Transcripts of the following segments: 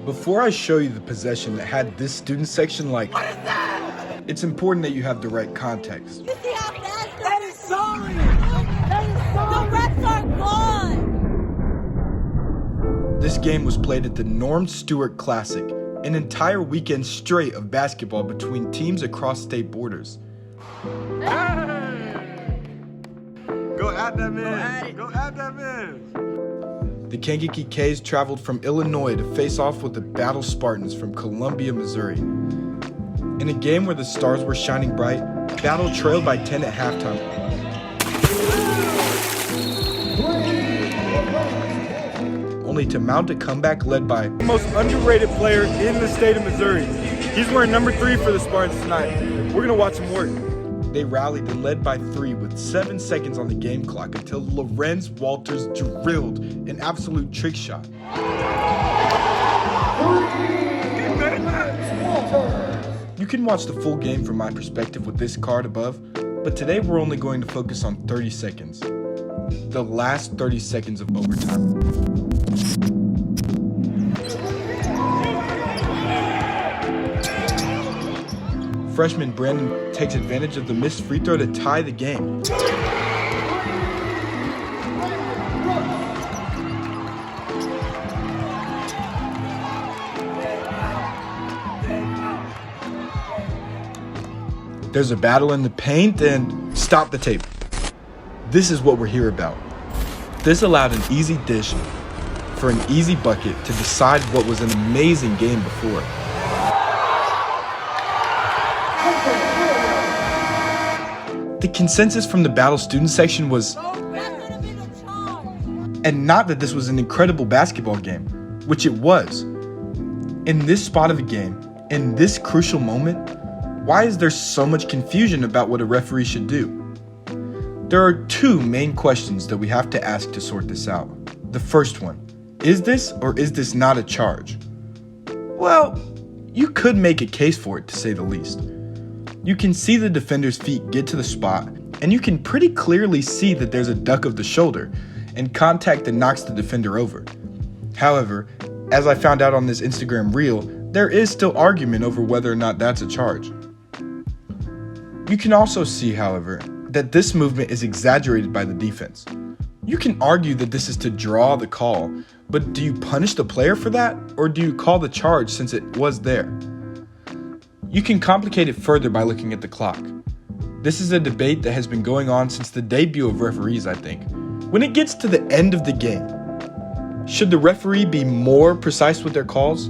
Before I show you the possession that had this student section like, What is that? it's important that you have the right context. You see how fast that is sorry. That is sorry. The refs are gone. This game was played at the Norm Stewart Classic, an entire weekend straight of basketball between teams across state borders. Go at that man. Go at that man. The Kankakee K's traveled from Illinois to face off with the Battle Spartans from Columbia, Missouri. In a game where the stars were shining bright, Battle trailed by 10 at halftime. Only to mount a comeback led by The most underrated player in the state of Missouri. He's wearing number 3 for the Spartans tonight. We're gonna watch him work. They rallied and led by 3 with 7 seconds on the game clock until Lorenz Walters drilled an absolute trick shot. You can watch the full game from my perspective with this card above, but today we're only going to focus on 30 seconds. The last 30 seconds of overtime. Freshman Brandon takes advantage of the missed free throw to tie the game. There's a battle in the paint and stop the tape. This is what we're here about. This allowed an easy dish for an easy bucket to decide what was an amazing game before. The consensus from the Battle student section was, and not that this was an incredible basketball game, which it was. In this spot of a game, in this crucial moment, why is there so much confusion about what a referee should do? There are 2 main questions that we have to ask to sort this out. The first one, is this or is this not a charge? Well, you could make a case for it to say the least. You can see the defender's feet get to the spot, and you can pretty clearly see that there's a duck of the shoulder and contact that knocks the defender over. However, as I found out on this Instagram reel, there is still argument over whether or not that's a charge. You can also see, however, that this movement is exaggerated by the defense. You can argue that this is to draw the call, but do you punish the player for that, or do you call the charge since it was there? You can complicate it further by looking at the clock. This is a debate that has been going on since the debut of referees, I think. When it gets to the end of the game, should the referee be more precise with their calls?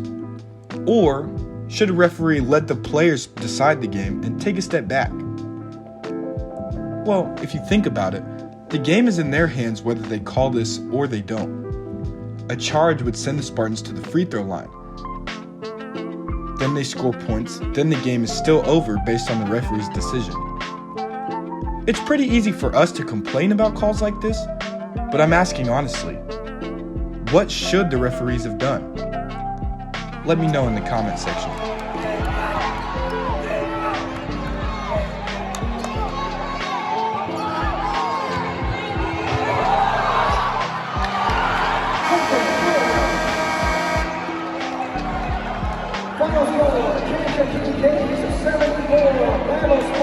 Or should a referee let the players decide the game and take a step back? Well, if you think about it, the game is in their hands whether they call this or they don't. A charge would send the Spartans to the free throw line. Then they score points, then the game is still over based on the referee's decision. It's pretty easy for us to complain about calls like this, but I'm asking honestly, what should the referees have done? Let me know in the comment section. Final score, Kankakee K's 74, Battle